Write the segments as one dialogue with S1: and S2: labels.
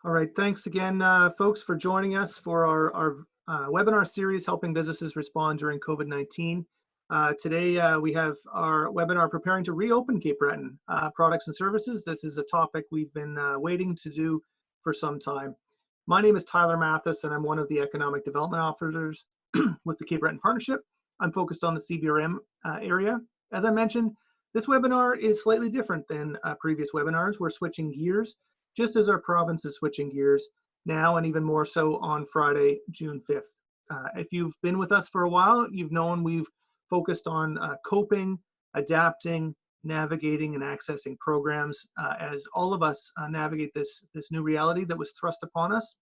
S1: All right, thanks again, folks, for joining us for our webinar series, Helping Businesses Respond During COVID-19. Today, we have our webinar, Preparing to Reopen Cape Breton, Products and Services. This is a topic we've been waiting to do for some time. My name is Tyler Mathis, and I'm one of the Economic Development Officers with the Cape Breton Partnership. I'm focused on the CBRM area. As I mentioned, this webinar is slightly different than previous webinars. We're switching gears, just as our province is switching gears now, and even more so on Friday, June 5th. If you've been with us for a while, you've known we've focused on coping, adapting, navigating, and accessing programs as all of us navigate this new reality that was thrust upon us.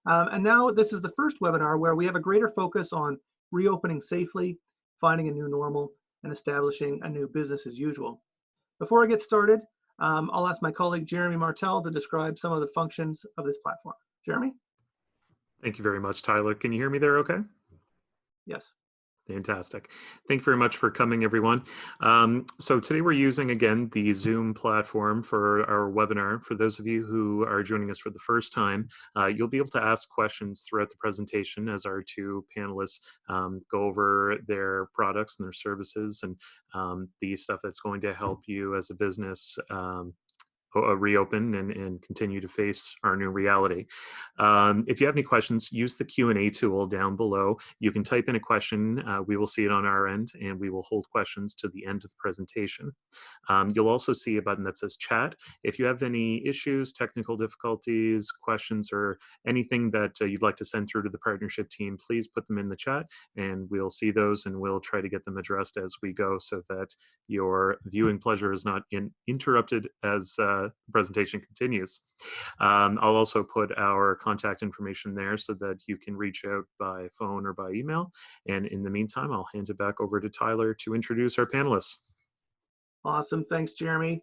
S1: And now this is the first webinar where we have a greater focus on reopening safely, finding a new normal, and establishing a new business as usual. Before I get started, I'll ask my colleague Jeremy Martel to describe some of the functions of this platform. Jeremy?
S2: Thank you very much, Tyler. Can you hear me there okay?
S1: Yes.
S2: Fantastic. Thank you very much for coming, everyone. So today we're using, again, the Zoom platform for our webinar. For those of you who are joining us for the first time, you'll be able to ask questions throughout the presentation as our two panelists go over their products and their services and the stuff that's going to help you as a business reopen and continue to face our new reality. If you have any questions, use the Q&A tool down below. You can type in a question. We will see it on our end, and we will hold questions to the end of the presentation. You'll also see a button that says chat. If you have any issues, technical difficulties, questions, or anything that you'd like to send through to the partnership team, please put them in the chat, and we'll see those, and we'll try to get them addressed as we go so that your viewing pleasure is not interrupted as the presentation continues. I'll also put our contact information there so that you can reach out by phone or by email. And in the meantime, I'll hand it back over to Tyler to introduce our panelists.
S1: Awesome. Thanks, Jeremy.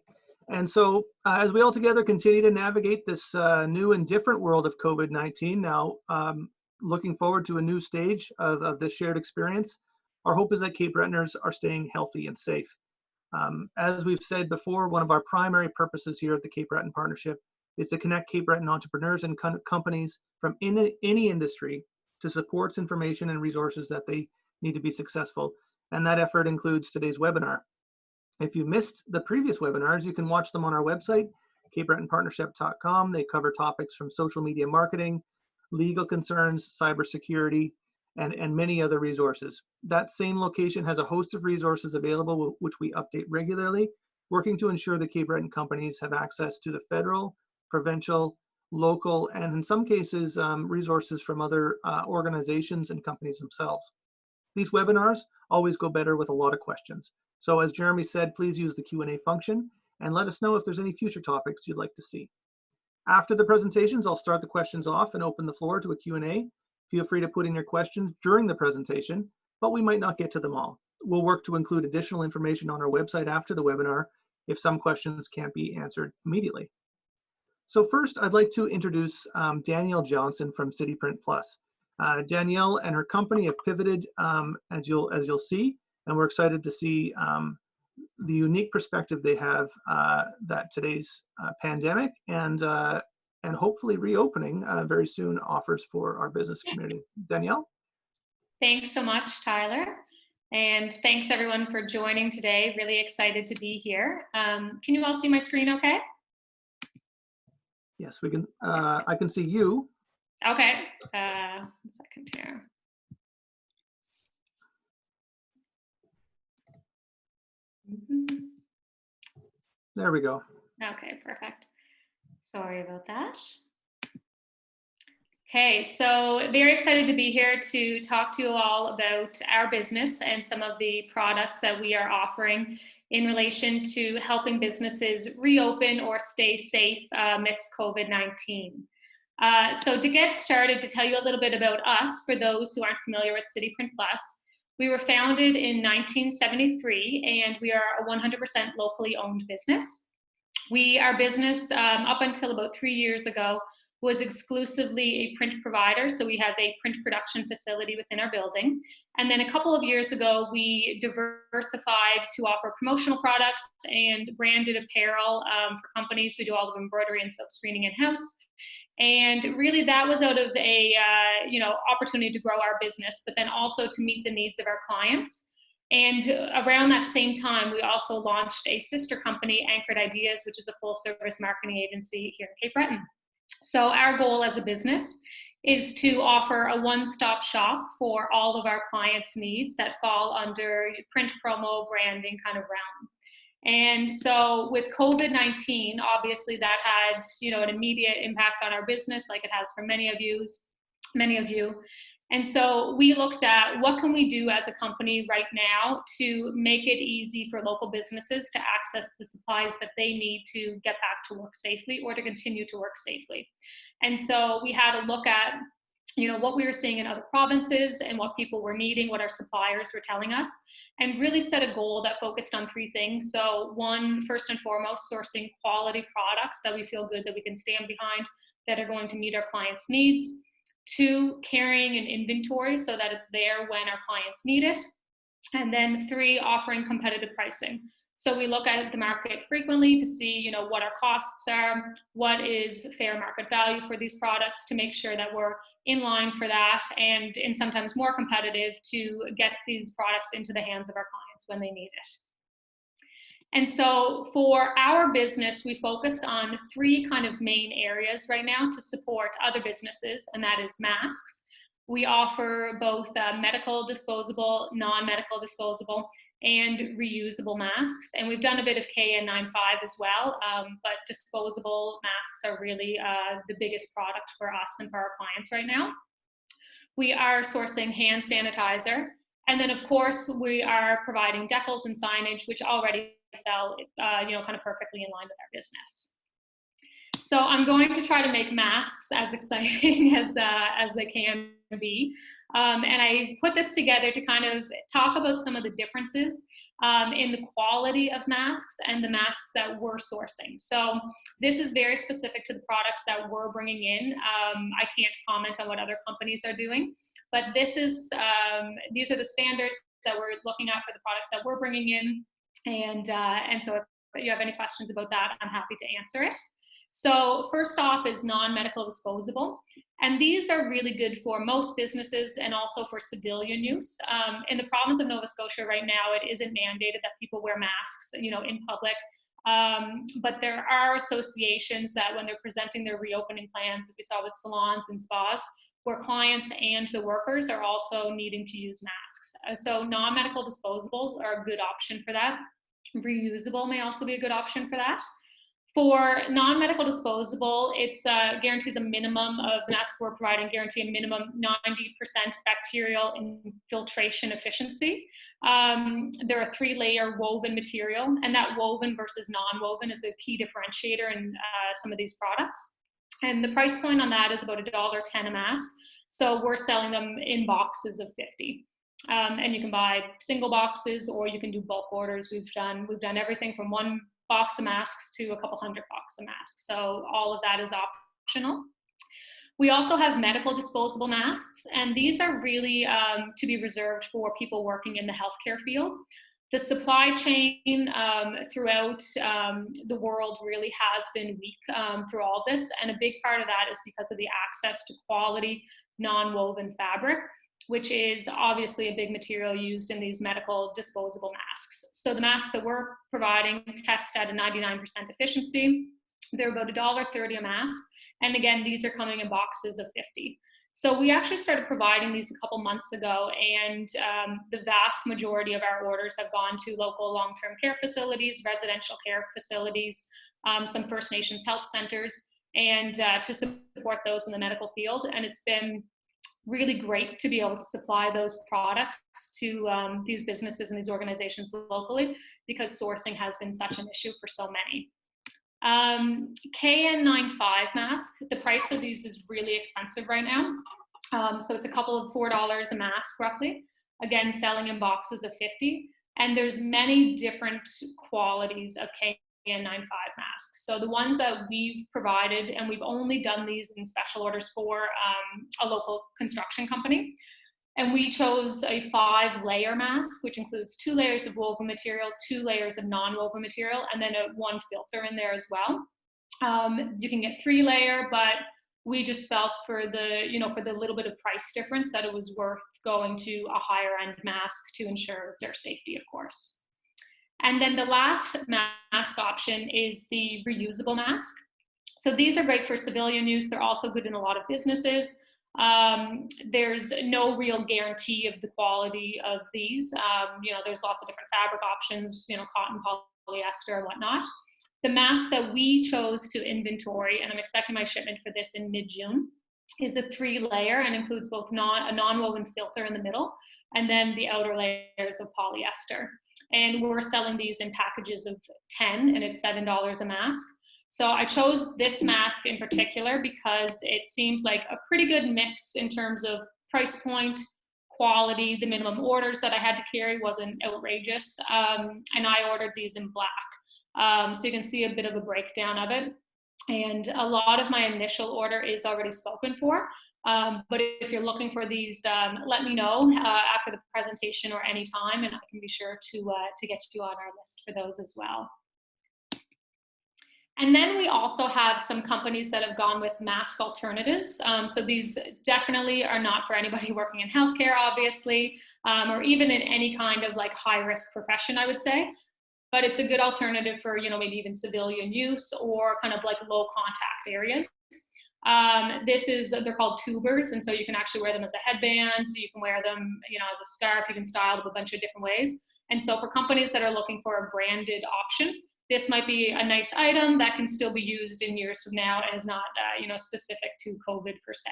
S1: And so as we all together continue to navigate this new and different world of COVID-19 now, looking forward to a new stage of this shared experience, our hope is that Cape Bretoners are staying healthy and safe. As we've said before, one of our primary purposes here at the Cape Breton Partnership is to connect Cape Breton entrepreneurs and companies from any industry to supports, information, and resources that they need to be successful. And that effort includes today's webinar. If you missed the previous webinars, you can watch them on our website, capebretonpartnership.com. They cover topics from social media marketing, legal concerns, cybersecurity, and many other resources. That same location has a host of resources available, which we update regularly, working to ensure that Cape Breton companies have access to the federal, provincial, local, and in some cases, resources from other organizations and companies themselves. These webinars always go better with a lot of questions. So as Jeremy said, please use the Q&A function and let us know if there's any future topics you'd like to see. After the presentations, I'll start the questions off and open the floor to a Q&A. Feel free to put in your questions during the presentation, but we might not get to them all. We'll work to include additional information on our website after the webinar if some questions can't be answered immediately. So first, I'd like to introduce Danielle Johnson from CityPrint Plus. Danielle and her company have pivoted, as you'll see, and we're excited to see the unique perspective they have that today's pandemic and hopefully reopening very soon offers for our business community. Danielle?
S3: Thanks so much, Tyler. And thanks everyone for joining today. Really excited to be here. Can you all see my screen okay?
S1: Yes, we can. I can see you.
S3: Okay, 1 second here.
S1: There we go.
S3: Okay, perfect. Sorry about that. Okay, so very excited to be here to talk to you all about our business and some of the products that we are offering in relation to helping businesses reopen or stay safe amidst COVID-19. So to get started, to tell you a little bit about us, for those who aren't familiar with CityPrint Plus, we were founded in 1973 and we are a 100% locally owned business. Our business, up until about 3 years ago, was exclusively a print provider. So we have a print production facility within our building. And then a couple of years ago, we diversified to offer promotional products and branded apparel for companies. We do all of embroidery and silk screening in-house. And really that was out of a, opportunity to grow our business, but then also to meet the needs of our clients. And around that same time, we also launched a sister company, Anchored Ideas, which is a full service marketing agency here in Cape Breton. So our goal as a business is to offer a one-stop shop for all of our clients' needs that fall under print, promo, branding kind of realm. And so with COVID-19, obviously that had, an immediate impact on our business, like it has for many of you. And so we looked at what can we do as a company right now to make it easy for local businesses to access the supplies that they need to get back to work safely or to continue to work safely. And so we had a look at, what we were seeing in other provinces and what people were needing, what our suppliers were telling us, and really set a goal that focused on three things. So one, first and foremost, sourcing quality products that we feel good that we can stand behind, that are going to meet our clients' needs. Two, carrying an inventory so that it's there when our clients need it. And then three, offering competitive pricing. So we look at the market frequently to see, what our costs are, what is fair market value for these products, to make sure that we're in line for that, and sometimes more competitive to get these products into the hands of our clients when they need it. And so for our business, we focused on three kind of main areas right now to support other businesses, and that is masks. We offer both medical disposable, non-medical disposable, and reusable masks. And we've done a bit of KN95 as well, but disposable masks are really the biggest product for us and for our clients right now. We are sourcing hand sanitizer. And then of course, we are providing decals and signage, which already fell, kind of perfectly in line with our business. So I'm going to try to make masks as exciting as they can be. And I put this together to kind of talk about some of the differences in the quality of masks and the masks that we're sourcing. So this is very specific to the products that we're bringing in. I can't comment on what other companies are doing, but this is these are the standards that we're looking at for the products that we're bringing in. And so if you have any questions about that, I'm happy to answer it. So first off is non-medical disposable. And these are really good for most businesses and also for civilian use. In the province of Nova Scotia right now, it isn't mandated that people wear masks, in public. But there are associations that when they're presenting their reopening plans, that we saw with salons and spas, where clients and the workers are also needing to use masks. So non-medical disposables are a good option for that. Reusable may also be a good option for that. For non-medical disposable, it's guarantees a minimum of masks we're providing guarantee a minimum 90% bacterial infiltration efficiency. They're a 3-layer woven material, and that woven versus non-woven is a key differentiator in some of these products. And the price point on that is about $1.10 a mask. So we're selling them in boxes of 50. And you can buy single boxes, or you can do bulk orders. We've done everything from one box of masks to a couple hundred boxes of masks. So all of that is optional. We also have medical disposable masks, and these are really to be reserved for people working in the healthcare field. The supply chain throughout the world really has been weak through all this, and a big part of that is because of the access to quality non-woven fabric, which is obviously a big material used in these medical disposable masks. So the masks that we're providing test at a 99% efficiency. They're about $1.30 a mask. And again, these are coming in boxes of 50. So we actually started providing these a couple months ago, and the vast majority of our orders have gone to local long-term care facilities, residential care facilities, some First Nations health centers, and to support those in the medical field. And it's been really great to be able to supply those products to these businesses and these organizations locally, because sourcing has been such an issue for so many. KN95 mask, the price of these is really expensive right now. So it's a couple of $4 a mask roughly, again, selling in boxes of 50. And there's many different qualities of KN95 masks. So the ones that we've provided, and we've only done these in special orders for a local construction company. And we chose a 5-layer mask, which includes 2 layers of woven material, 2 layers of non-woven material, and then one filter in there as well. You can get 3-layer, but we just felt for the, for the little bit of price difference that it was worth going to a higher end mask to ensure their safety, of course. And then the last mask option is the reusable mask. So these are great for civilian use. They're also good in a lot of businesses. There's no real guarantee of the quality of these. There's lots of different fabric options, cotton, polyester, and whatnot. The mask that we chose to inventory, and I'm expecting my shipment for this in mid-June, is a 3-layer and includes both a non-woven filter in the middle and then the outer layers of polyester. And we're selling these in packages of 10, and it's $7 a mask. So I chose this mask in particular because it seemed like a pretty good mix in terms of price point, quality. The minimum orders that I had to carry wasn't outrageous, and I ordered these in black. So you can see a bit of a breakdown of it. And a lot of my initial order is already spoken for. But if you're looking for these, let me know after the presentation or anytime, and I can be sure to get you on our list for those as well. And then we also have some companies that have gone with mask alternatives. So these definitely are not for anybody working in healthcare, obviously, or even in any kind of like high risk profession, I would say. But it's a good alternative for, maybe even civilian use or kind of like low contact areas. They're called tubers, and so you can actually wear them as a headband, you can wear them, as a scarf, you can style them a bunch of different ways. And so for companies that are looking for a branded option, this might be a nice item that can still be used in years from now and is not, specific to COVID per se.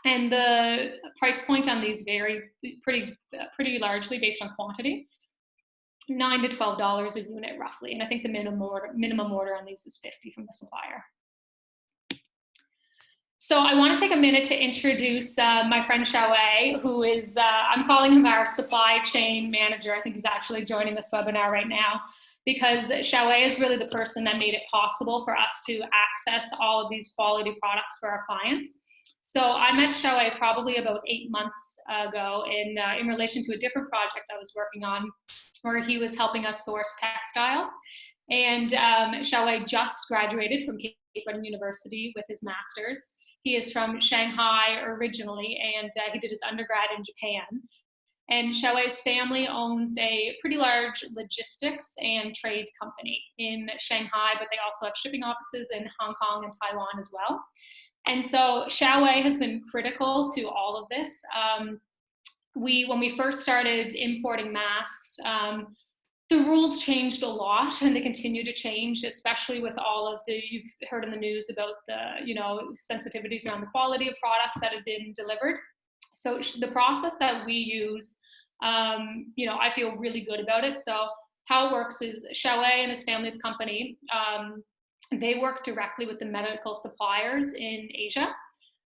S3: And the price point on these vary pretty largely based on quantity. $9 to $12 a unit roughly, and I think the minimum order on these is $50 from the supplier. So I want to take a minute to introduce my friend Xiaowei, who is, I'm calling him our supply chain manager. I think he's actually joining this webinar right now, because Xiaowei is really the person that made it possible for us to access all of these quality products for our clients. So I met Xiaowei probably about 8 months ago in relation to a different project I was working on, where he was helping us source textiles. And Xiaowei just graduated from Cape Breton University with his master's. He is from Shanghai originally, and he did his undergrad in Japan. And Xiaowei's family owns a pretty large logistics and trade company in Shanghai, but they also have shipping offices in Hong Kong and Taiwan as well. And so Xiaowei has been critical to all of this. When we first started importing masks, the rules changed a lot, and they continue to change, especially with all of you've heard in the news about the, sensitivities around the quality of products that have been delivered. So the process that we use, I feel really good about it. So how it works is Xiaowei and his family's company, they work directly with the medical suppliers in Asia.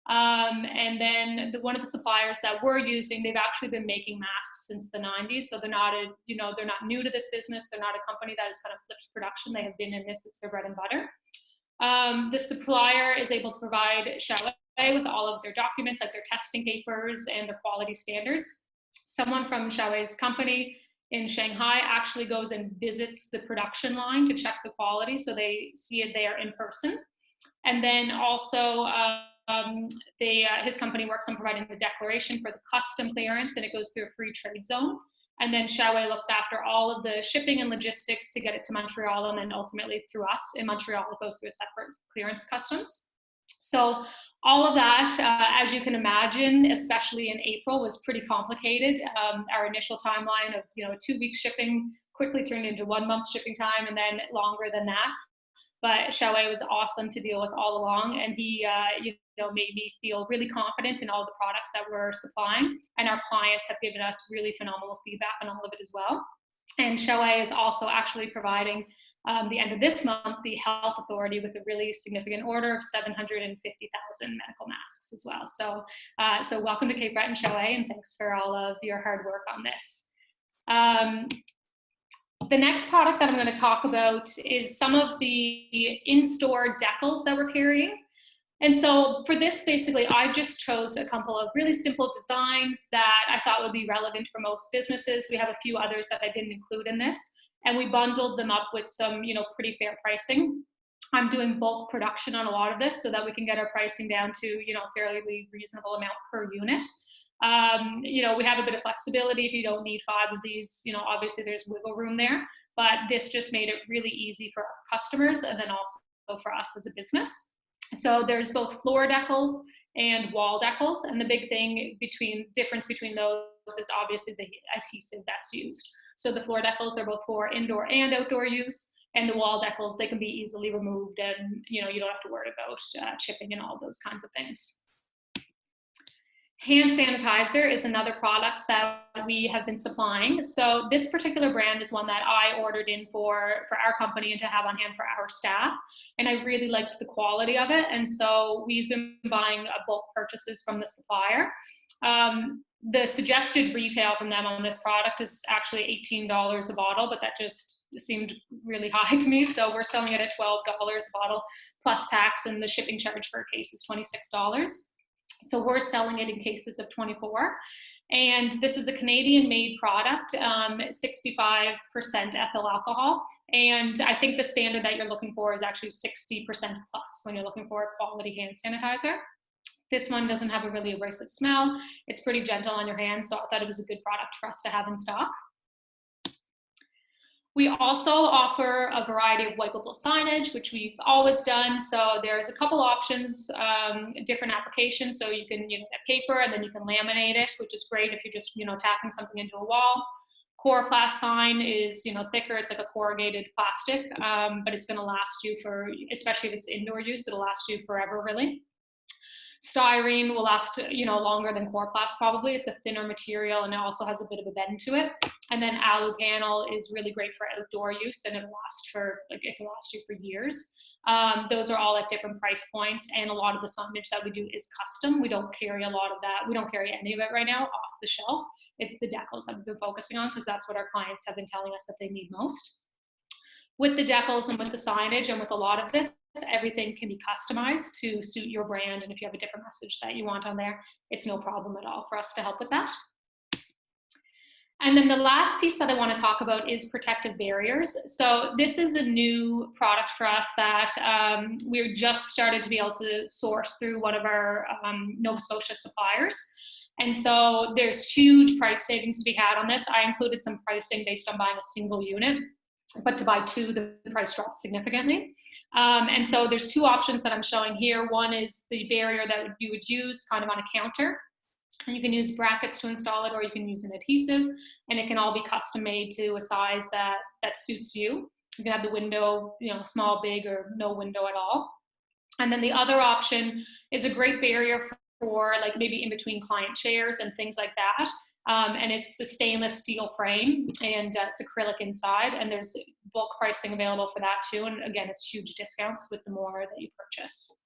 S3: And then one of the suppliers that we're using, they've actually been making masks since the 90s. So they're not they're not new to this business. They're not a company that has kind of flipped production. They have been in this, it's their bread and butter. The supplier is able to provide Xiaowei with all of their documents, like their testing papers and their quality standards. Someone from Xiaowei's company in Shanghai actually goes and visits the production line to check the quality, so they see it there in person. And then also, his company works on providing the declaration for the custom clearance, and it goes through a free trade zone. And then Xiaowei looks after all of the shipping and logistics to get it to Montreal, and then ultimately through us in Montreal, it goes through a separate clearance customs. So all of that, as you can imagine, especially in April, was pretty complicated. Our initial timeline of 2-week shipping quickly turned into 1-month shipping time, and then longer than that. But Xiaowei was awesome to deal with all along, and he made me feel really confident in all the products that we're supplying, and our clients have given us really phenomenal feedback on all of it as well. And Xiaowei is also actually providing, the end of this month, the health authority with a really significant order of 750,000 medical masks as well. So welcome to Cape Breton, Xiaowei, and thanks for all of your hard work on this. The next product that I'm going to talk about is some of the in-store decals that we're carrying. And so for this, basically, I just chose a couple of really simple designs that I thought would be relevant for most businesses. We have a few others that I didn't include in this, and we bundled them up with some, pretty fair pricing. I'm doing bulk production on a lot of this so that we can get our pricing down to, you know, a fairly reasonable amount per unit. You know, we have a bit of flexibility. If you don't need 5 of these, you know, obviously there's wiggle room there, but this just made it really easy for our customers and then also for us as a business. So there's both floor decals and wall decals, and the big difference between those is obviously the adhesive that's used. So the floor decals are both for indoor and outdoor use, and the wall decals, they can be easily removed, and you know, you don't have to worry about chipping and all those kinds of things. Hand sanitizer is another product that we have been supplying. So this particular brand is one that I ordered in for our company and to have on hand for our staff. And I really liked the quality of it. And so we've been buying bulk purchases from the supplier. The suggested retail from them on this product is actually $18 a bottle, but that just seemed really high to me. So we're selling it at $12 a bottle plus tax, and the shipping charge for a case is $26. So we're selling it in cases of 24. And this is a Canadian-made product, 65% ethyl alcohol. And I think the standard that you're looking for is actually 60% plus when you're looking for a quality hand sanitizer. This one doesn't have a really abrasive smell. It's pretty gentle on your hands, so I thought it was a good product for us to have in stock. We also offer a variety of wipeable signage, which we've always done. So there's a couple options, different applications. So you can, you know, get paper and then you can laminate it, which is great if you're just, you know, tacking something into a wall. Coroplast sign is, you know, thicker. It's like a corrugated plastic, but it's going to last you for, especially if it's indoor use, it'll last you forever, really. Styrene will last, you know, longer than Coroplast probably. It's a thinner material and it also has a bit of a bend to it. And then alu panel is really great for outdoor use, and it'll last for, like, it can last you for years. Those are all at different price points, and a lot of the signage that we do is custom. We don't carry a lot of that. We don't carry any of it right now off the shelf. It's the decals that we've been focusing on because that's what our clients have been telling us that they need most. With the decals and with the signage and with a lot of this, everything can be customized to suit your brand. And if you have a different message that you want on there, it's no problem at all for us to help with that. And then the last piece that I want to talk about is protective barriers. So this is a new product for us that we're just started to be able to source through one of our Nova Scotia suppliers. And so there's huge price savings to be had on this. I included some pricing based on buying a single unit, but to buy 2, the price drops significantly. And so there's 2 options that I'm showing here. One is the barrier that you would use kind of on a counter. And you can use brackets to install it, or you can use an adhesive, and it can all be custom made to a size that suits you. You can have the window, you know, small, big, or no window at all. And then the other option is a great barrier for like maybe in between client chairs and things like that. And it's a stainless steel frame, and it's acrylic inside, and there's bulk pricing available for that too. And again, it's huge discounts with the more that you purchase.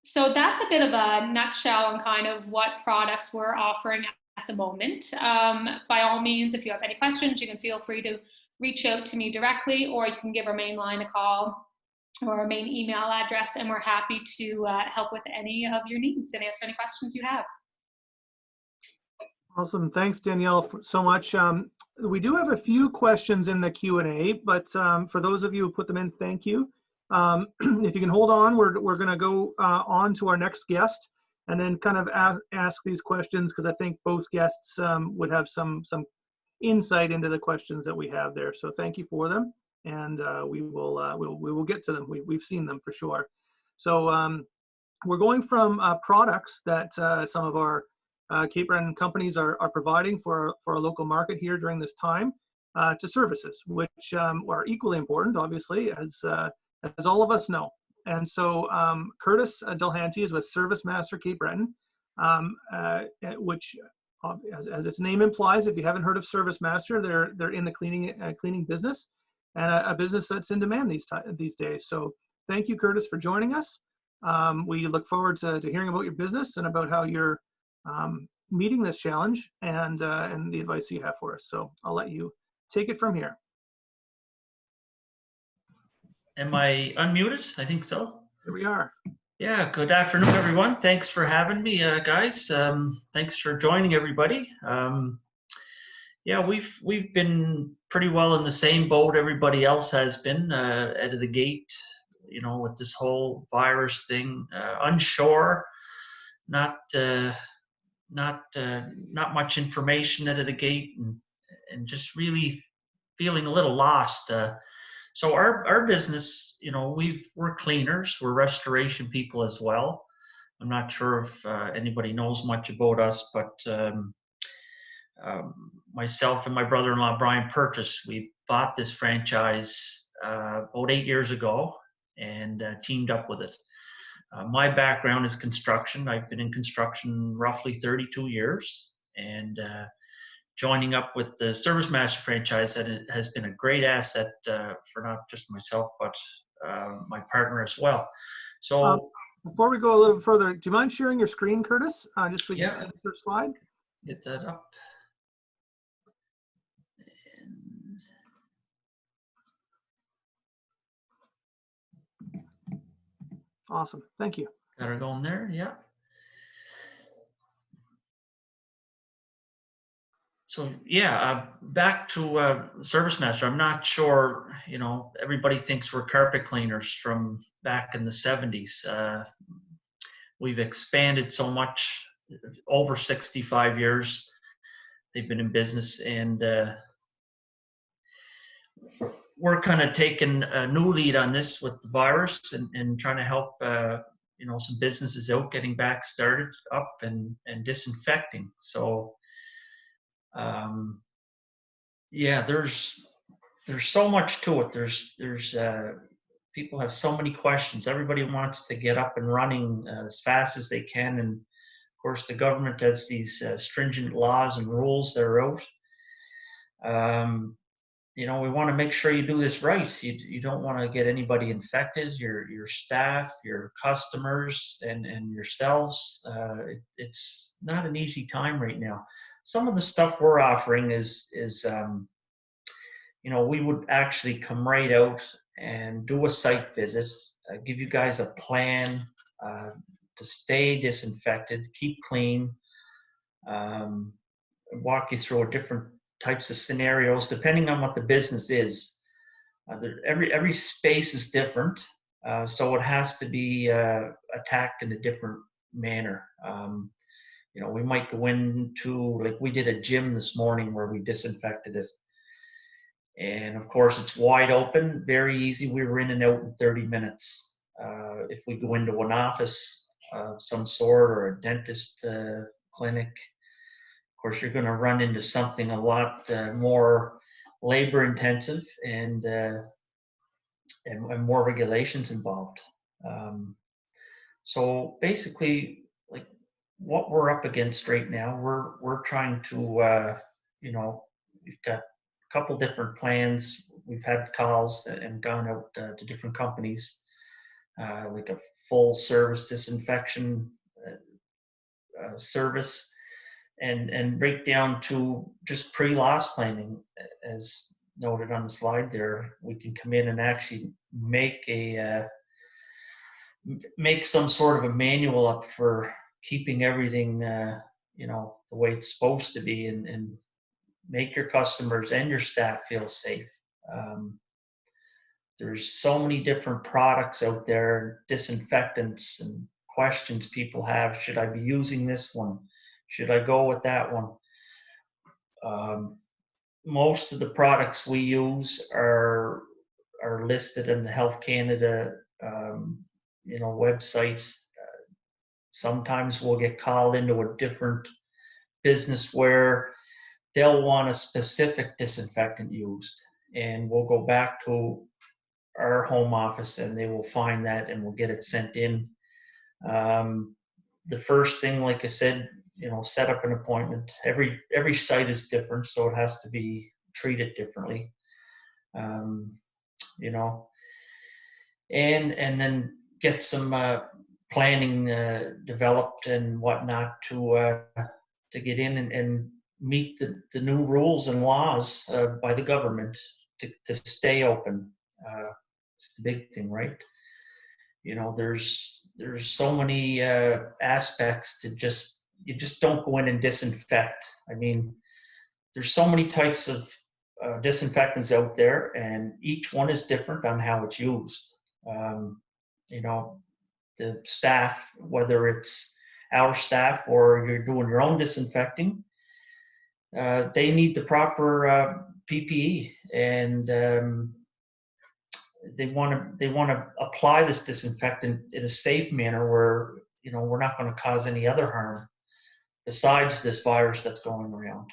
S3: So that's a bit of a nutshell on kind of what products we're offering at the moment. By all means, if you have any questions, you can feel free to reach out to me directly, or you can give our main line a call or our main email address, and we're happy to help with any of your needs and answer any questions you have.
S1: Awesome. Thanks, Danielle, so much. We do have a few questions in the Q&A, but for those of you who put them in, thank you. If you can hold on, we're going to go on to our next guest and then kind of ask these questions, because I think both guests would have some insight into the questions that we have there. So thank you for them, and we will get to them. We've seen them for sure. So we're going from products that some of our Cape Breton companies are providing for our local market here during this time to services, which are equally important, obviously, as all of us know. And so Curtis Delhanty is with Service Master Cape Breton, which, as its name implies, if you haven't heard of Service Master, they're in the cleaning business, and a business that's in demand these days. So thank you, Curtis, for joining us. We look forward to hearing about your business and about how you're meeting this challenge and the advice you have for us. So I'll let you take it from here.
S4: Am I unmuted? I think so.
S1: Here we are.
S4: Yeah, good afternoon, everyone. Thanks for having me, guys. Thanks for joining, everybody. Yeah, we've been pretty well in the same boat everybody else has been out of the gate, with this whole virus thing, unsure, not not much information out of the gate, and just really feeling a little lost. So our business, we're cleaners, we're restoration people as well. I'm not sure if anybody knows much about us, but myself and my brother-in-law Brian Purchase, we bought this franchise about 8 years ago and teamed up with it. My background is construction. I've been in construction roughly 32 years, and joining up with the Service Master franchise has been a great asset for not just myself, but my partner as well. So
S1: before we go a little further, do you mind sharing your screen, Curtis? Just so we can
S4: yeah,
S1: see the first slide.
S4: Get that up.
S1: Awesome. Thank you.
S4: Got her going there. Yeah. So yeah, back to Service Master. I'm not sure, everybody thinks we're carpet cleaners from back in the 70s. We've expanded so much over 65 years. They've been in business, and we're kind of taking a new lead on this with the virus and trying to help, some businesses out getting back started up and disinfecting. So, yeah, there's so much to it. There's people have so many questions. Everybody wants to get up and running as fast as they can, and of course the government has these stringent laws and rules that are out. We want to make sure you do this right. You don't want to get anybody infected, your staff, your customers, and yourselves. It's not an easy time right now. Some of the stuff we're offering is we would actually come right out and do a site visit, give you guys a plan to stay disinfected, keep clean, walk you through different types of scenarios depending on what the business is. Every space is different, so it has to be attacked in a different manner. We might go into, like we did a gym this morning where we disinfected it. And of course, it's wide open, very easy. We were in and out in 30 minutes. If we go into an office of some sort or a dentist clinic, of course, you're going to run into something a lot more labor intensive and more regulations involved. So basically, like what we're up against right now, we're trying to, we've got a couple different plans. We've had calls and gone out to different companies, like a full service disinfection service, and break down to just pre-loss planning, as noted on the slide there. We can come in and actually make some sort of a manual up for keeping everything, the way it's supposed to be, and make your customers and your staff feel safe. There's so many different products out there, disinfectants, and questions people have. Should I be using this one? Should I go with that one? Most of the products we use are listed in the Health Canada, website. Sometimes we'll get called into a different business where they'll want a specific disinfectant used, and we'll go back to our home office and they will find that and we'll get it sent in. The first thing, like I said, set up an appointment. Every site is different, so it has to be treated differently. And then get some planning developed and whatnot to get in and meet the new rules and laws by the government to stay open. It's the big thing, right? There's so many aspects to you just don't go in and disinfect. I mean, there's so many types of disinfectants out there, and each one is different on how it's used. You know, the staff, whether it's our staff or you're doing your own disinfecting, they need the proper PPE, and they want to apply this disinfectant in a safe manner where, you know, we're not going to cause any other harm besides this virus that's going around.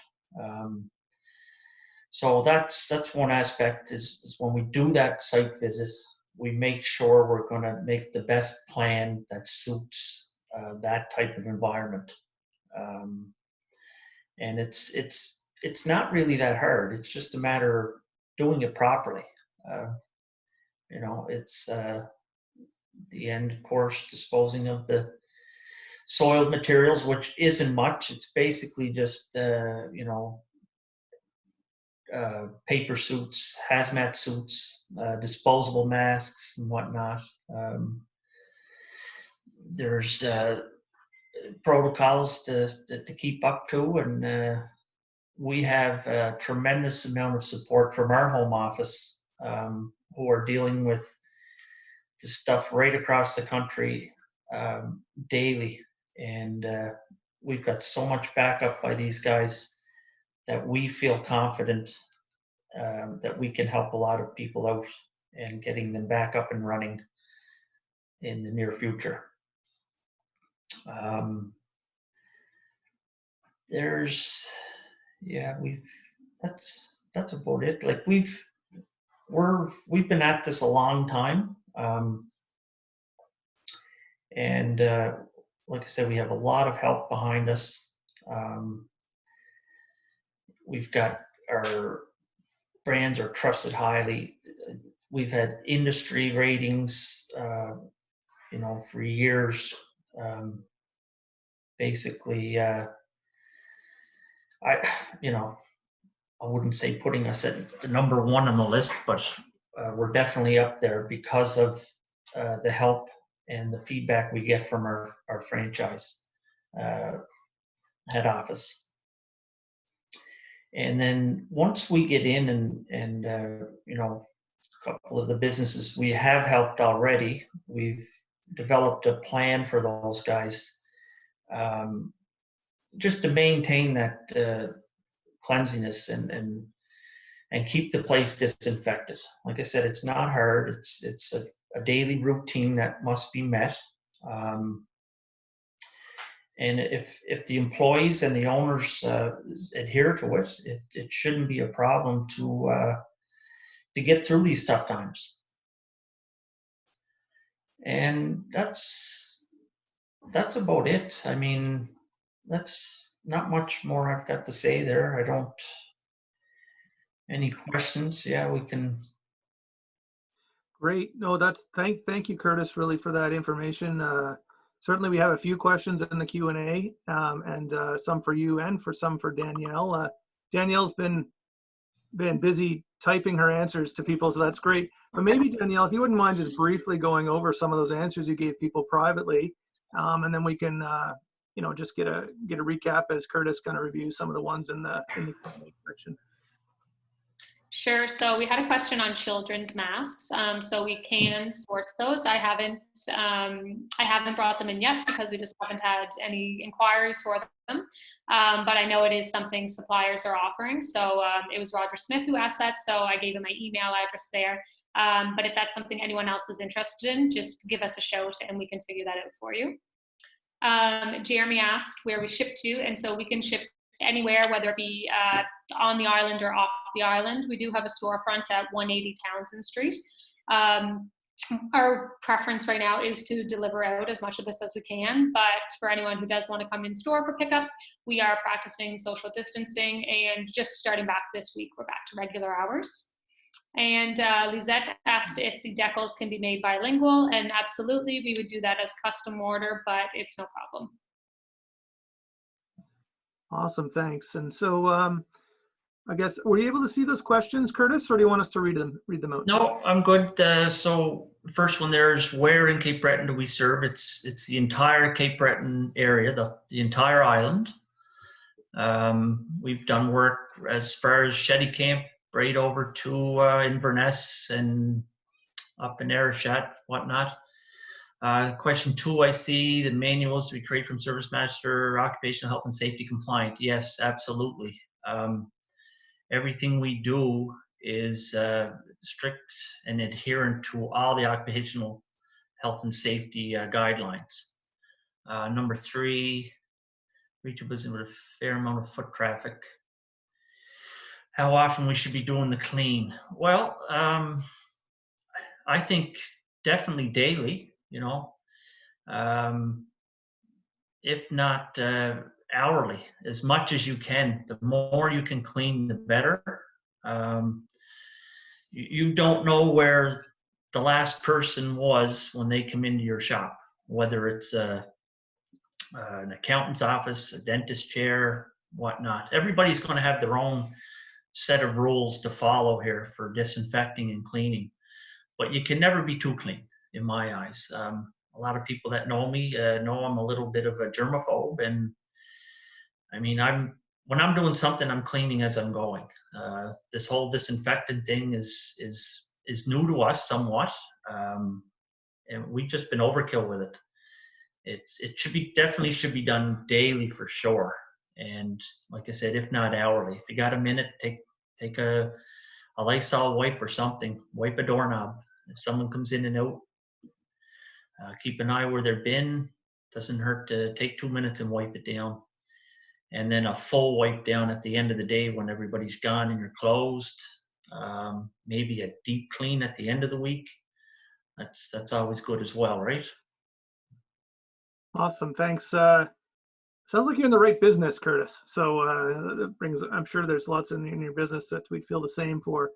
S4: So that's one aspect, is when we do that site visit, we make sure we're going to make the best plan that suits that type of environment. And it's not really that hard. It's just a matter of doing it properly. You know, it's the end, of course, disposing of the soiled materials, which isn't much. It's basically just, you know, paper suits, hazmat suits, disposable masks and whatnot. There's protocols to keep up to, and we have a tremendous amount of support from our home office, who are dealing with this stuff right across the country daily. And we've got so much backup by these guys that we feel confident that we can help a lot of people out and getting them back up and running in the near future. There's, yeah, that's about it. Like we've been at this a long time, and like I said, we have a lot of help behind us. We've got our brands are trusted highly. We've had industry ratings, you know, for years. Basically, you know, I wouldn't say putting us at the number one on the list, but we're definitely up there because of the help and the feedback we get from our franchise head office. And then once we get in and you know, a couple of the businesses we have helped already, we've developed a plan for those guys, just to maintain that cleanliness and keep the place disinfected. Like I said, it's not hard. It's a daily routine that must be met. And if the employees and the owners adhere to it, it shouldn't be a problem to get through these tough times. And that's about it. I mean, that's not much more I've got to say there. I don't. Any questions? Yeah, we can.
S1: Great. No, that's thank you, Curtis, really, for that information. Certainly, we have a few questions in the Q&A, and some for you and some for Danielle. Danielle's been busy typing her answers to people, so that's great. But maybe, Danielle, if you wouldn't mind just briefly going over some of those answers you gave people privately, and then we can, you know, just get a recap as Curtis kind of reviews some of the ones in the Q&A section.
S3: Sure. So we had a question on children's masks. So we can source those. I haven't brought them in yet because we just haven't had any inquiries for them. But I know it is something suppliers are offering. So it was Roger Smith who asked that. So I gave him my email address there. But if that's something anyone else is interested in, just give us a shout and we can figure that out for you. Jeremy asked where we ship to, and so we can ship anywhere, whether it be on the island or off the island. We do have a storefront at 180 Townsend Street. Our preference right now is to deliver out as much of this as we can, but for anyone who does want to come in store for pickup, we are practicing social distancing and just starting back this week, we're back to regular hours. And Lisette asked if the decals can be made bilingual, and absolutely, we would do that as custom order, but it's no problem.
S1: Awesome, thanks. And so I guess, were you able to see those questions, Curtis, or do you want us to read them out?
S4: No, I'm good. So the first one there is, where in Cape Breton do we serve? It's the entire Cape Breton area, the entire island. We've done work as far as Shetty Camp, right over to Inverness and up in Ayrshire, whatnot. Question 2, I see the manuals to be created from Service Master, occupational health and safety compliant. Yes, absolutely. Everything we do is strict and adherent to all the occupational health and safety guidelines. Number 3, retail business with a fair amount of foot traffic. How often we should be doing the clean? Well, I think definitely daily, you know, if not hourly, as much as you can. The more you can clean, the better. You don't know where the last person was when they come into your shop, whether it's an accountant's office, a dentist chair, whatnot. Everybody's going to have their own set of rules to follow here for disinfecting and cleaning, but you can never be too clean in my eyes. A lot of people that know me know I'm a little bit of a germaphobe, and I mean, when I'm doing something, I'm cleaning as I'm going. This whole disinfectant thing is new to us somewhat, and we've just been overkill with it. It definitely should be done daily for sure. And like I said, if not hourly, if you got a minute, take a Lysol wipe or something, wipe a doorknob. If someone comes in and out, keep an eye where they've been. Doesn't hurt to take 2 minutes and wipe it down. And then a full wipe down at the end of the day when everybody's gone and you're closed. Maybe a deep clean at the end of the week. That's always good as well, right?
S1: Awesome, thanks. Sounds like you're in the right business, Curtis. So that brings, I'm sure there's lots in your business that we'd feel the same for.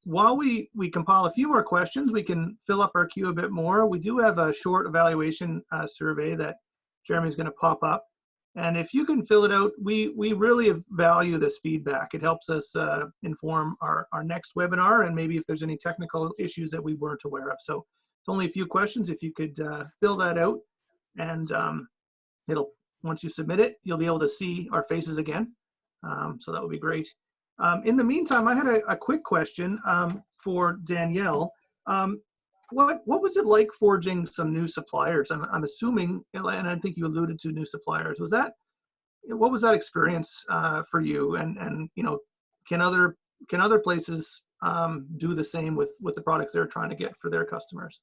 S1: While we compile a few more questions, we can fill up our queue a bit more. We do have a short evaluation survey that Jeremy's going to pop up. And if you can fill it out, we really value this feedback. It helps us inform our next webinar, and maybe if there's any technical issues that we weren't aware of. So it's only a few questions. If you could fill that out, and once you submit it, you'll be able to see our faces again. So that would be great. In the meantime, I had a quick question for Danielle. What was it like forging some new suppliers? I'm assuming, and I think you alluded to new suppliers. What was that experience for you? And you know, can other places do the same with the products they're trying to get for their customers?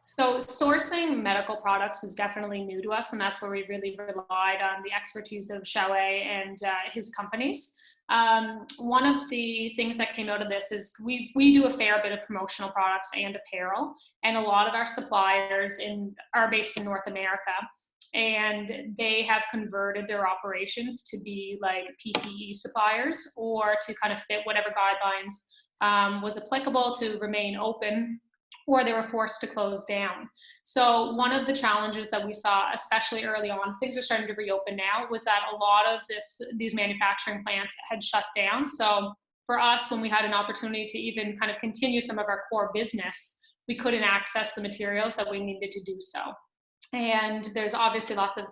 S3: So sourcing medical products was definitely new to us, and that's where we really relied on the expertise of Xiaowei and his companies. One of the things that came out of this is we do a fair bit of promotional products and apparel, and a lot of our suppliers are based in North America, and they have converted their operations to be like PPE suppliers, or to kind of fit whatever guidelines was applicable to remain open, or they were forced to close down. So one of the challenges that we saw, especially early on, things are starting to reopen now, was that a lot of these manufacturing plants had shut down. So for us, when we had an opportunity to even kind of continue some of our core business, we couldn't access the materials that we needed to do so. And there's obviously lots of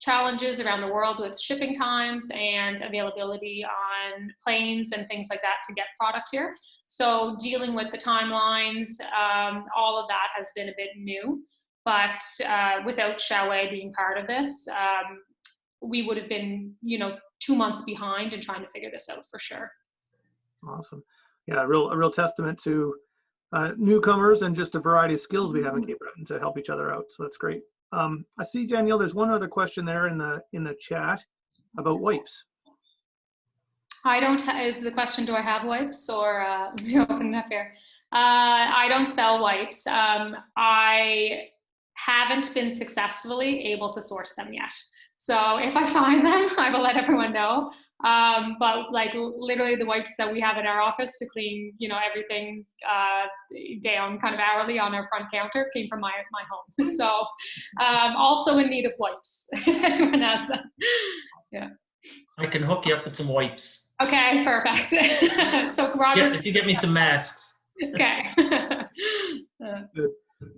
S3: challenges around the world with shipping times and availability on planes and things like that to get product here. So dealing with the timelines, all of that has been a bit new, but without Xiaowei being part of this, we would have been, 2 months behind in trying to figure this out for sure.
S1: Awesome. Yeah, a real testament to newcomers and just a variety of skills we have in Cape Breton to help each other out. So that's great. I see, Danielle, there's one other question there in the chat about wipes.
S3: Is the question, do I have wipes, or let me open it up here. I don't sell wipes. I haven't been successfully able to source them yet. So if I find them, I will let everyone know. But like literally the wipes that we have in our office to clean, everything down kind of hourly on our front counter came from my home. So also in need of wipes, if anyone has them. Yeah.
S4: I can hook you up with some wipes.
S3: Okay, perfect. So Roger,
S4: if you get me some masks.
S3: Okay.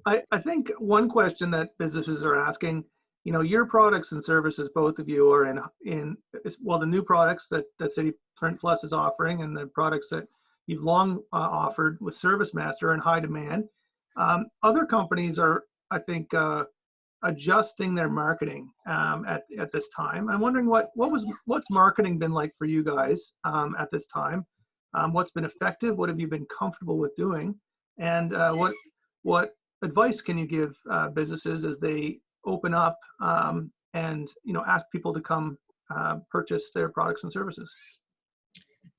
S1: I think one question that businesses are asking you know, your products and services, both of you are well, the new products that City Print Plus is offering, and the products that you've long offered with ServiceMaster are in high demand. Other companies are, I think, adjusting their marketing at this time. I'm wondering what's marketing been like for you guys at this time? What's been effective? What have you been comfortable with doing? And what advice can you give businesses as they open up and, you know, ask people to come purchase their products and services?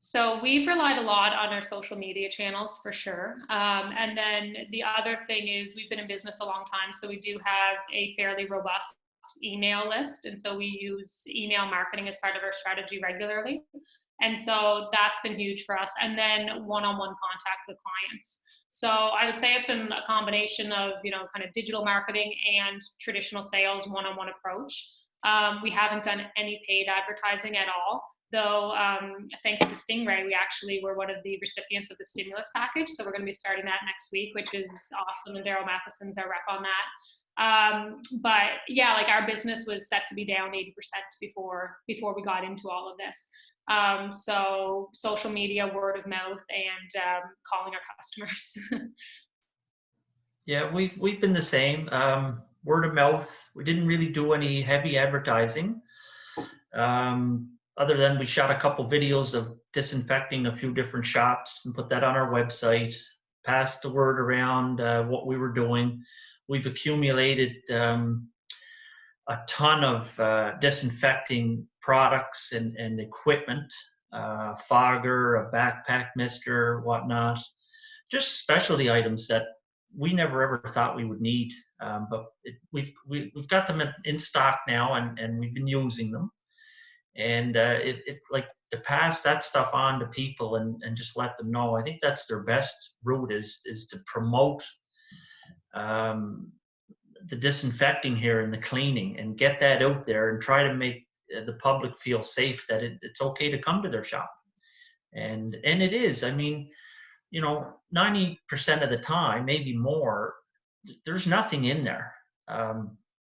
S3: So we've relied a lot on our social media channels for sure. And then the other thing is we've been in business a long time, so we do have a fairly robust email list. And so we use email marketing as part of our strategy regularly. And so that's been huge for us. And then one-on-one contact with clients. So I would say it's been a combination of, you know, kind of digital marketing and traditional sales one-on-one approach. We haven't done any paid advertising at all. Though, thanks to Stingray, we actually were one of the recipients of the stimulus package. So we're going to be starting that next week, which is awesome. And Daryl Matheson's our rep on that. But yeah, like our business was set to be down 80% before we got into all of this. So social media, word of mouth, and calling our customers.
S4: Yeah, we've been the same. Word of mouth. We didn't really do any heavy advertising. Other than we shot a couple videos of disinfecting a few different shops and put that on our website, passed the word around what we were doing. We've accumulated a ton of disinfecting products and equipment, fogger, a backpack mister, whatnot, just specialty items that we never ever thought we would need. But we've got them in stock now, and we've been using them. And it like to pass that stuff on to people and just let them know. I think that's their best route is to promote the disinfecting here and the cleaning and get that out there and try to make the public feel safe that it's okay to come to their shop. And it is. I mean, you know, 90% of the time, maybe more, there's nothing in there.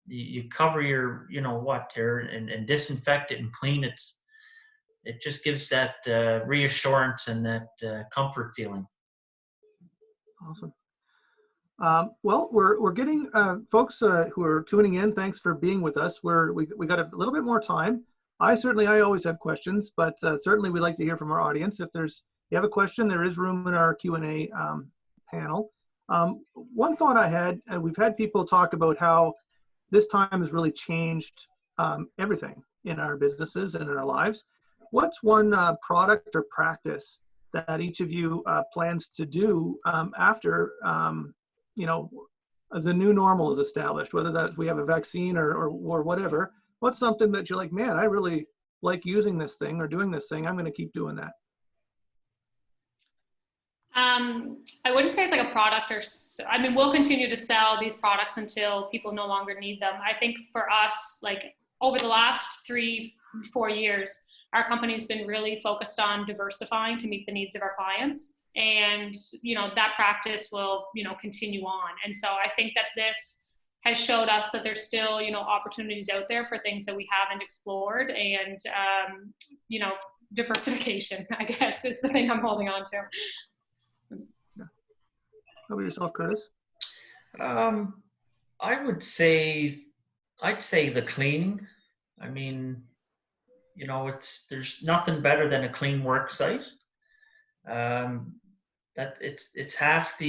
S4: You cover your, you know what, here and disinfect it and clean it. It just gives that reassurance and that comfort feeling.
S1: Awesome. Well, we're getting folks who are tuning in. Thanks for being with us. We got a little bit more time. I always have questions, but certainly we'd like to hear from our audience. If you have a question, there is room in our Q&A panel. One thought I had, and we've had people talk about how this time has really changed everything in our businesses and in our lives. What's one product or practice that each of you plans to do after, you know, the new normal is established, whether that's we have a vaccine or whatever? What's something that you're like, man, I really like using this thing or doing this thing. I'm going to keep doing that.
S3: I wouldn't say it's like a product I mean, we'll continue to sell these products until people no longer need them. I think for us, like over the last 3-4 years, our company's been really focused on diversifying to meet the needs of our clients. And, you know, that practice will, you know, continue on. And so I think that this has showed us that there's still, you know, opportunities out there for things that we haven't explored. And, you know, diversification, I guess, is the thing I'm holding on to.
S1: How about yourself, Curtis?
S4: I'd say the cleaning. I mean, you know, there's nothing better than a clean work site. That it's half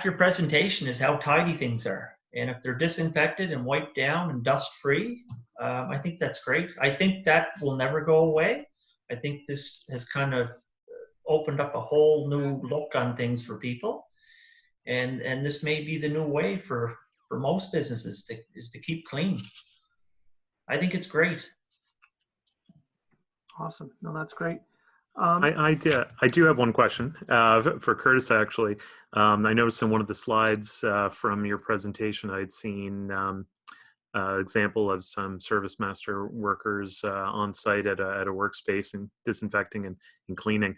S4: your presentation is how tidy things are. And if they're disinfected and wiped down and dust free, I think that's great. I think that will never go away. I think this has kind of opened up a whole new look on things for people, and this may be the new way for most businesses to keep clean. I think it's great.
S1: Awesome. No, that's great.
S2: I do have one question for Curtis, actually. I noticed in one of the slides from your presentation, I'd seen example of some service master workers on site at a workspace and disinfecting and cleaning.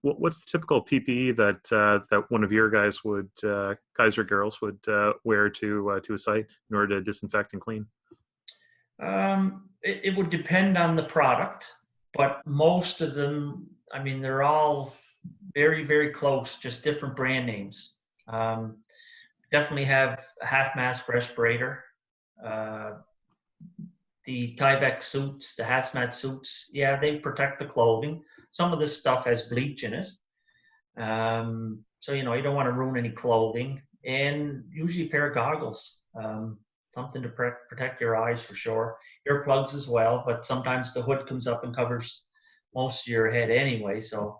S2: What's the typical PPE that one of your guys or girls would wear to a site in order to disinfect and clean?
S4: It would depend on the product, but most of them, I mean, they're all very, very close, just different brand names. Definitely have a half mask respirator. The Tyvek suits, the hazmat suits, yeah, they protect the clothing. Some of this stuff has bleach in it. So, you know, you don't want to ruin any clothing. And usually a pair of goggles, something to protect your eyes for sure. Earplugs as well, but sometimes the hood comes up and covers most of your head anyway. So,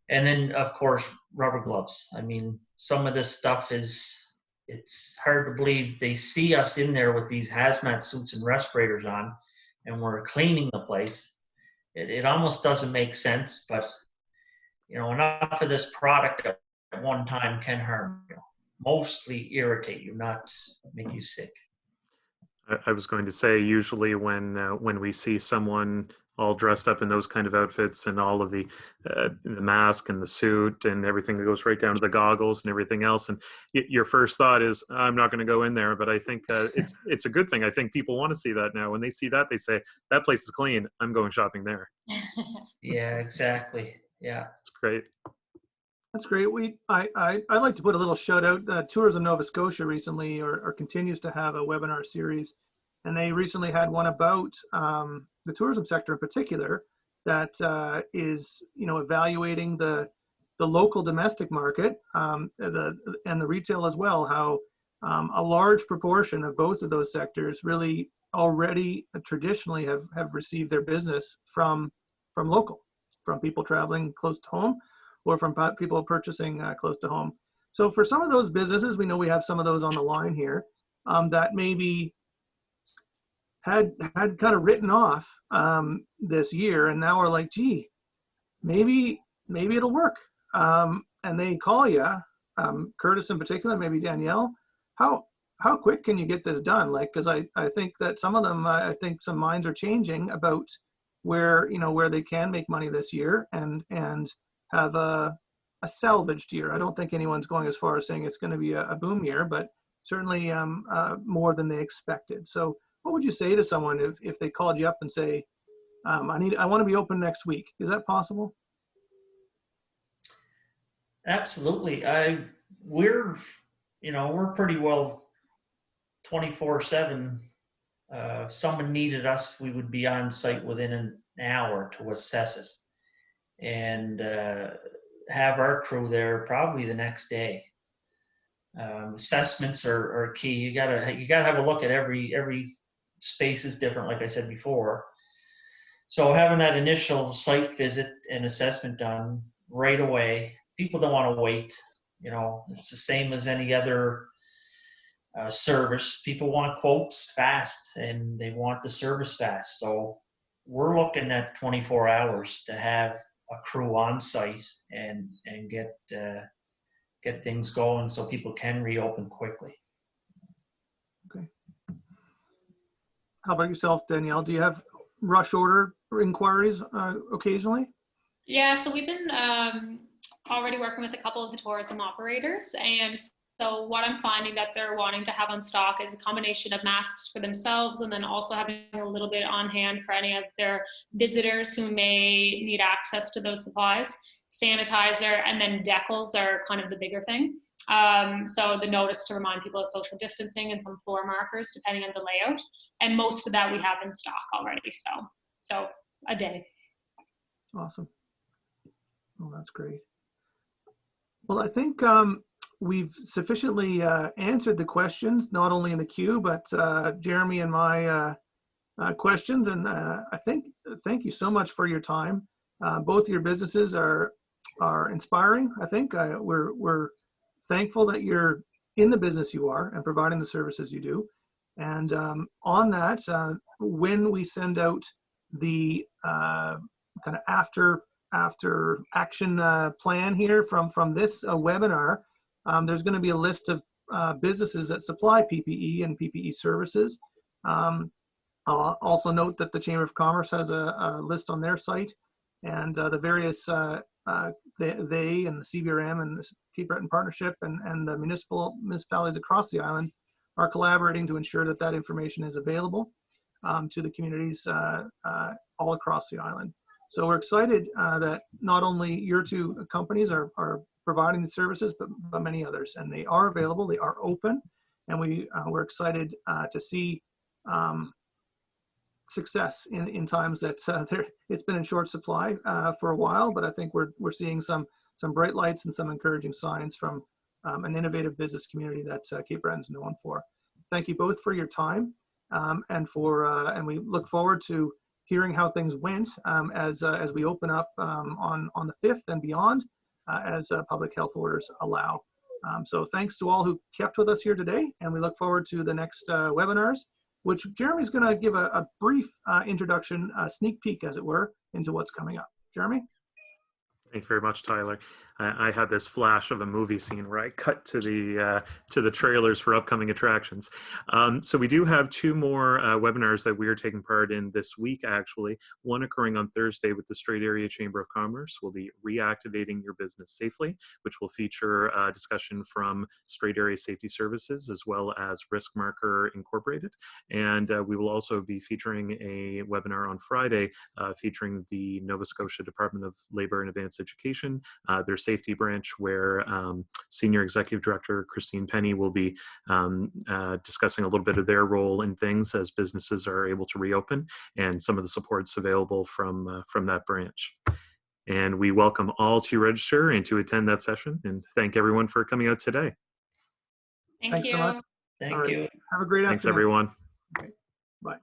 S4: and then of course, rubber gloves. I mean, some of this stuff it's hard to believe they see us in there with these hazmat suits and respirators on, and we're cleaning the place. It almost doesn't make sense, but you know, enough of this product at one time can harm you. Mostly irritate you, not make you sick.
S2: I was going to say, usually when we see someone all dressed up in those kind of outfits and all of the mask and the suit and everything that goes right down to the goggles and everything else, and your first thought is, I'm not going to go in there. But I think it's a good thing. I think people want to see that now. When they see that, they say, that place is clean, I'm going shopping there.
S4: Yeah, exactly. Yeah.
S2: It's great.
S1: That's great. I'd like to put a little shout out. Tourism Nova Scotia recently or continues to have a webinar series, and they recently had one about the tourism sector in particular that is, you know, evaluating the local domestic market and the retail as well. How a large proportion of both of those sectors really already traditionally have received their business from local, from people traveling close to home, or from people purchasing close to home. So for some of those businesses, we know we have some of those on the line here that maybe had kind of written off this year, and now are like, gee, maybe it'll work. And they call you, Curtis in particular, maybe Danielle, how quick can you get this done? Like, because I think that some of them, I think some minds are changing about where they can make money this year and have a salvaged year. I don't think anyone's going as far as saying it's going to be a boom year, but certainly more than they expected. So what would you say to someone if they called you up and say, I want to be open next week? Is that possible?
S4: Absolutely. We're pretty well 24/7. If someone needed us, we would be on site within an hour to assess it and have our crew there probably the next day. Assessments are key. You gotta have a look at every space is different, like I said before. So having that initial site visit and assessment done right away, people don't want to wait. You know, it's the same as any other service. People want quotes fast and they want the service fast. So we're looking at 24 hours to have a crew on site and get things going so people can reopen quickly.
S1: Okay. How about yourself, Danielle? Do you have rush order inquiries occasionally?
S3: Yeah, so we've been already working with a couple of the tourism operators, and so what I'm finding that they're wanting to have on stock is a combination of masks for themselves and then also having a little bit on hand for any of their visitors who may need access to those supplies. Sanitizer and then DECALS are kind of the bigger thing. So the notice to remind people of social distancing and some floor markers depending on the layout. And most of that we have in stock already. So a day.
S1: Awesome. Well, that's great. Well, I think we've sufficiently answered the questions, not only in the queue, but Jeremy and my questions. And I think, thank you so much for your time. Both your businesses are inspiring. I think we're thankful that you're in the business you are and providing the services you do. And on that, when we send out the kind of after action plan here from this webinar, there's going to be a list of businesses that supply PPE and PPE services. I'll also note that the Chamber of Commerce has a list on their site, and the various they and the CBRM and the Cape Breton Partnership and the municipalities across the island are collaborating to ensure that that information is available to the communities all across the island. So we're excited that not only your two companies are providing the services, but many others, and they are available, they are open, and we're excited to see success in times that it's been in short supply for a while, but I think we're seeing some bright lights and some encouraging signs from an innovative business community that Cape Breton's known for. Thank you both for your time, and we look forward to hearing how things went as we open up on the 5th and beyond as public health orders allow. So thanks to all who kept with us here today, and we look forward to the next webinars, which Jeremy's going to give a brief introduction, a sneak peek, as it were, into what's coming up. Jeremy?
S2: Thank you very much, Tyler. I had this flash of a movie scene where I cut to the trailers for upcoming attractions. So we do have two more webinars that we are taking part in this week, actually. One occurring on Thursday with the Strait Area Chamber of Commerce. We'll be reactivating your business safely, which will feature a discussion from Strait Area Safety Services as well as Risk Marker Incorporated. And we will also be featuring a webinar on Friday featuring the Nova Scotia Department of Labor and Advanced Education, their safety branch, where Senior Executive Director Christine Penny will be discussing a little bit of their role in things as businesses are able to reopen and some of the supports available from that branch. And we welcome all to register and to attend that session, and thank everyone for coming out today.
S3: Thanks
S1: so much.
S4: Thank you.
S1: Have a great afternoon.
S2: Thanks, everyone.
S1: Okay. Bye.